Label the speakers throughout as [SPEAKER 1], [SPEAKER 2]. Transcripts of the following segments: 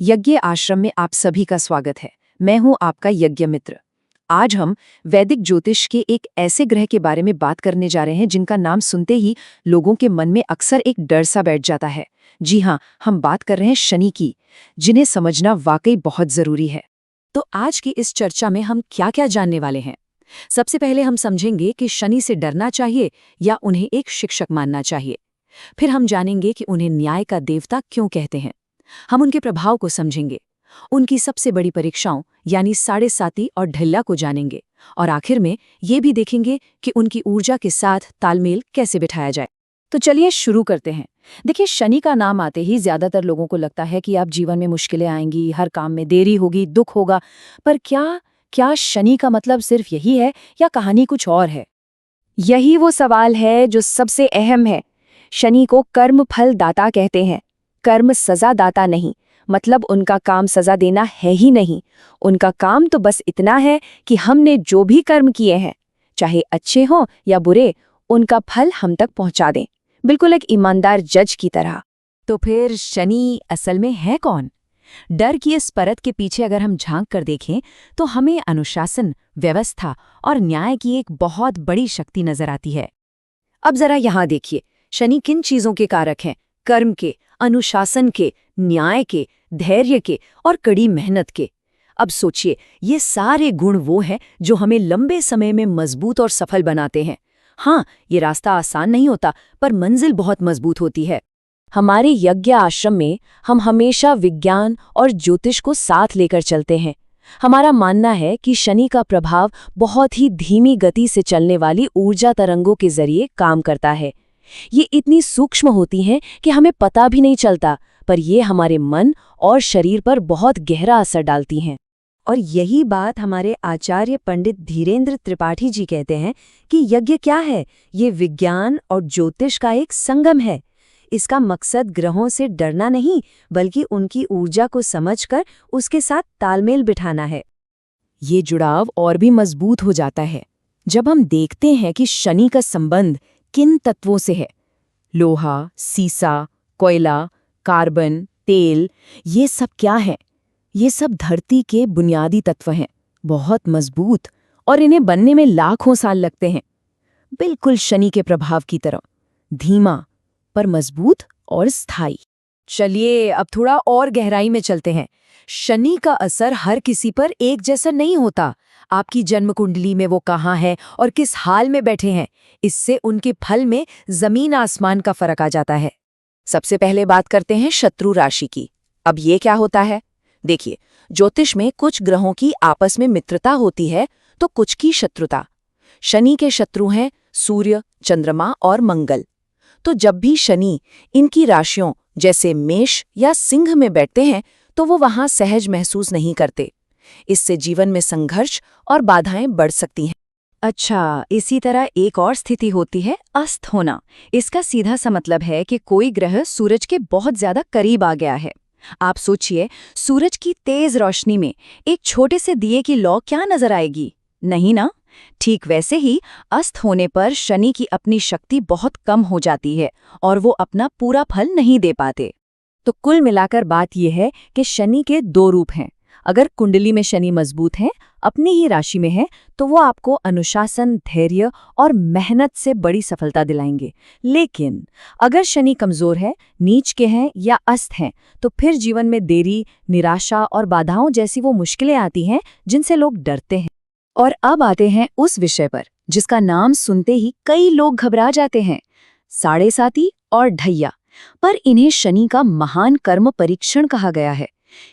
[SPEAKER 1] यज्ञ आश्रम में आप सभी का स्वागत है। मैं हूं आपका यज्ञ मित्र। आज हम वैदिक ज्योतिष के एक ऐसे ग्रह के बारे में बात करने जा रहे हैं जिनका नाम सुनते ही लोगों के मन में अक्सर एक डर सा बैठ जाता है। जी हाँ, हम बात कर रहे हैं शनि की, जिन्हें समझना वाकई बहुत जरूरी है। तो आज की इस चर्चा में हम क्या क्या जानने वाले हैं। सबसे पहले हम समझेंगे कि शनि से डरना चाहिए या उन्हें एक शिक्षक मानना चाहिए। फिर हम जानेंगे कि उन्हें न्याय का देवता क्यों कहते हैं। हम उनके प्रभाव को समझेंगे, उनकी सबसे बड़ी परीक्षाओं यानी साढ़े साती और ढैया को जानेंगे, और आखिर में ये भी देखेंगे कि उनकी ऊर्जा के साथ तालमेल कैसे बिठाया जाए। तो चलिए शुरू करते हैं। देखिए, शनि का नाम आते ही ज्यादातर लोगों को लगता है कि आप जीवन में मुश्किलें आएंगी, हर काम में देरी होगी, दुख होगा। पर क्या शनि का मतलब सिर्फ यही है या कहानी कुछ और है?
[SPEAKER 2] यही वो सवाल है जो सबसे अहम है। शनि को कर्म फल दाता कहते हैं। कर्म सजा दाता नहीं, मतलब उनका काम सजा देना है ही नहीं। उनका काम तो बस इतना है कि हमने जो भी कर्म किए हैं, चाहे अच्छे हों या बुरे, उनका फल हम तक पहुंचा दें, बिल्कुल एक ईमानदार जज की तरह।
[SPEAKER 1] तो फिर शनि असल में है कौन? डर की इस परत के पीछे अगर हम झांक कर देखें तो हमें अनुशासन, व्यवस्था और न्याय की एक बहुत बड़ी शक्ति नजर आती है। अब जरा यहाँ देखिए, शनि किन चीजों के कारक हैं? कर्म के, अनुशासन के, न्याय के, धैर्य के और कड़ी मेहनत के। अब सोचिए, ये सारे गुण वो हैं जो हमें लंबे समय में मजबूत और सफल बनाते हैं। हाँ, ये रास्ता आसान नहीं होता, पर मंजिल बहुत मजबूत होती है।
[SPEAKER 2] हमारे यज्ञ आश्रम में हम हमेशा विज्ञान और ज्योतिष को साथ लेकर चलते हैं। हमारा मानना है कि शनि का प्रभाव बहुत ही धीमी गति से चलने वाली ऊर्जा तरंगों के जरिए काम करता है। ये इतनी सूक्ष्म होती हैं कि हमें पता भी नहीं चलता, पर ये हमारे मन और शरीर पर बहुत गहरा असर डालती हैं। और यही बात हमारे आचार्य पंडित धीरेन्द्र त्रिपाठी जी कहते हैं कि यज्ञ क्या है? ये विज्ञान और ज्योतिष का एक संगम है। इसका मकसद ग्रहों से डरना नहीं, बल्कि उनकी ऊर्जा को समझकर उसके साथ तालमेल बिठाना है।
[SPEAKER 1] ये जुड़ाव और भी मजबूत हो जाता है जब हम देखते हैं कि शनि का संबंध किन तत्वों से है। लोहा, सीसा, कोयला, कार्बन, तेल, ये सब क्या है? ये सब धरती के बुनियादी तत्व हैं, बहुत मजबूत, और इन्हें बनने में लाखों साल लगते हैं। बिल्कुल शनि के प्रभाव की तरह, धीमा पर मजबूत और स्थायी। चलिए अब थोड़ा और गहराई में चलते हैं। शनि का असर हर किसी पर एक जैसा नहीं होता। आपकी जन्म कुंडली में वो कहाँ है और किस हाल में बैठे हैं, इससे उनके फल में जमीन आसमान का फर्क आ जाता है। सबसे पहले बात करते हैं शत्रु राशि की। अब ये क्या होता है? देखिए, ज्योतिष में कुछ ग्रहों की आपस में मित्रता होती है तो कुछ की शत्रुता। शनि के शत्रु हैं सूर्य, चंद्रमा और मंगल। तो जब भी शनि इनकी राशियों जैसे मेष या सिंह में बैठते हैं तो वो वहां सहज महसूस नहीं करते। इससे जीवन में संघर्ष और बाधाएं बढ़ सकती हैं।
[SPEAKER 2] अच्छा, इसी तरह एक और स्थिति होती है अस्त होना। इसका सीधा सा मतलब है कि कोई ग्रह सूरज के बहुत ज्यादा करीब आ गया है। आप सोचिए, सूरज की तेज रोशनी में एक छोटे से दिए की लौ क्या नजर आएगी? नहीं ना? ठीक वैसे ही अस्त होने पर शनि की अपनी शक्ति बहुत कम हो जाती है और वो अपना पूरा फल नहीं दे पाते। तो कुल मिलाकर बात यह है कि शनि के दो रूप हैं। अगर कुंडली में शनि मजबूत है, अपनी ही राशि में है, तो वो आपको अनुशासन, धैर्य और मेहनत से बड़ी सफलता दिलाएंगे। लेकिन अगर शनि कमजोर है, नीच के हैं या अस्त हैं, तो फिर जीवन में देरी, निराशा और बाधाओं जैसी वो मुश्किलें आती हैं जिनसे लोग डरते हैं। और अब आते हैं उस विषय पर जिसका नाम सुनते ही कई लोग घबरा जाते हैं, साढ़े साती और ढैया। पर इन्हें शनि का महान कर्म परीक्षण कहा गया है।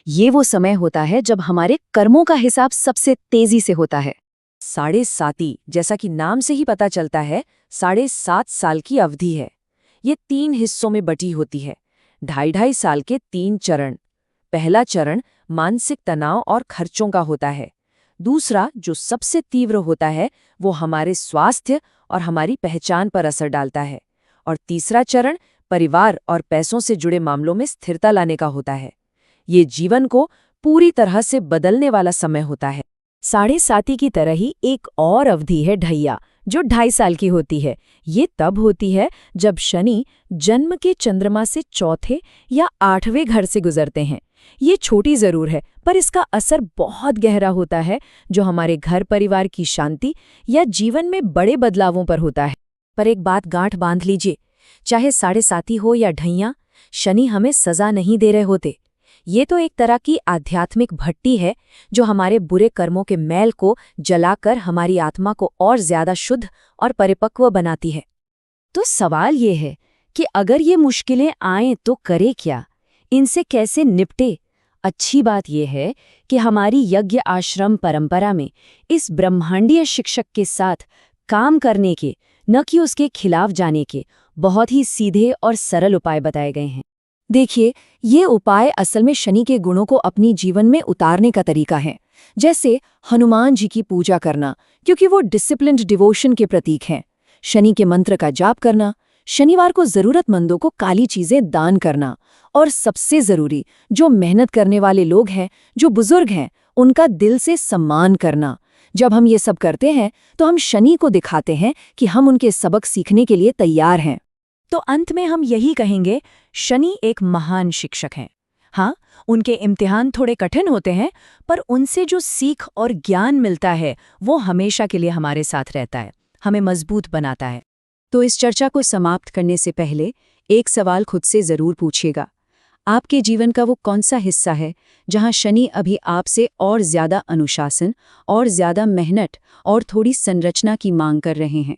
[SPEAKER 2] ये वो समय होता है जब हमारे कर्मों का हिसाब सबसे तेजी से होता है। साढ़े साती, जैसा कि नाम से ही पता चलता है, 7.5 साल की अवधि है। ये 3 हिस्सों में बटी होती है। 2.5 साल के 3 चरण। पहला चरण मानसिक तनाव और खर्चों का होता है। दूसरा, जो सबसे तीव्र होता है, वो हमारे स्वास्थ्य और हमारी पहचान पर असर डालता है। और तीसरा चरण परिवार और पैसों से जुड़े मामलों में स्थिरता लाने का होता है। ये जीवन को पूरी तरह से बदलने वाला समय होता है। साढ़े साती की तरह ही एक और अवधि है ढैया, जो 2.5 साल की होती है। ये तब होती है जब शनि जन्म के चंद्रमा से चौथे या 8वें घर से गुजरते हैं। ये छोटी जरूर है, पर इसका असर बहुत गहरा होता है, जो हमारे घर परिवार की शांति या जीवन में बड़े बदलावों पर होता है। पर एक बात गांठ बांध लीजिए, चाहे साढ़े साती हो या ढैया, शनि हमें सजा नहीं दे रहे होते। ये तो एक तरह की आध्यात्मिक भट्टी है जो हमारे बुरे कर्मों के मैल को जलाकर हमारी आत्मा को और ज्यादा शुद्ध और परिपक्व बनाती है। तो सवाल ये है कि अगर ये मुश्किलें आएं तो करे क्या, इनसे कैसे निपटे? अच्छी बात यह है कि हमारी यज्ञ आश्रम परंपरा में इस ब्रह्मांडीय शिक्षक के साथ काम करने के, न कि उसके खिलाफ जाने के, बहुत ही सीधे और सरल उपाय बताए गए हैं। देखिए, ये उपाय असल में शनि के गुणों को अपनी जीवन में उतारने का तरीका है। जैसे हनुमान जी की पूजा करना, क्योंकि वो डिसिप्लिन्ड डिवोशन के प्रतीक हैं। शनि के मंत्र का जाप करना, शनिवार को जरूरतमंदों को काली चीजें दान करना, और सबसे जरूरी, जो मेहनत करने वाले लोग हैं, जो बुजुर्ग हैं, उनका दिल से सम्मान करना। जब हम ये सब करते हैं तो हम शनि को दिखाते हैं कि हम उनके सबक सीखने के लिए तैयार हैं। तो अंत में हम यही कहेंगे, शनि एक महान शिक्षक हैं। हाँ, उनके इम्तिहान थोड़े कठिन होते हैं, पर उनसे जो सीख और ज्ञान मिलता है वो हमेशा के लिए हमारे साथ रहता है, हमें मजबूत बनाता है। तो इस चर्चा को समाप्त करने से पहले एक सवाल खुद से जरूर पूछिएगा। आपके जीवन का वो कौन सा हिस्सा है जहां शनि अभी आपसे और ज्यादा अनुशासन, और ज्यादा मेहनत और थोड़ी संरचना की मांग कर रहे हैं?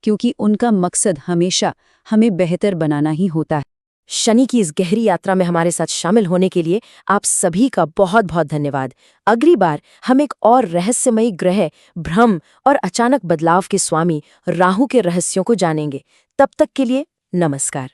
[SPEAKER 2] क्योंकि उनका मकसद हमेशा हमें बेहतर बनाना ही होता है।
[SPEAKER 1] शनि की इस गहरी यात्रा में हमारे साथ शामिल होने के लिए आप सभी का बहुत बहुत धन्यवाद। अगली बार हम एक और रहस्यमयी ग्रह, भ्रम और अचानक बदलाव के स्वामी राहु के रहस्यों को जानेंगे। तब तक के लिए नमस्कार।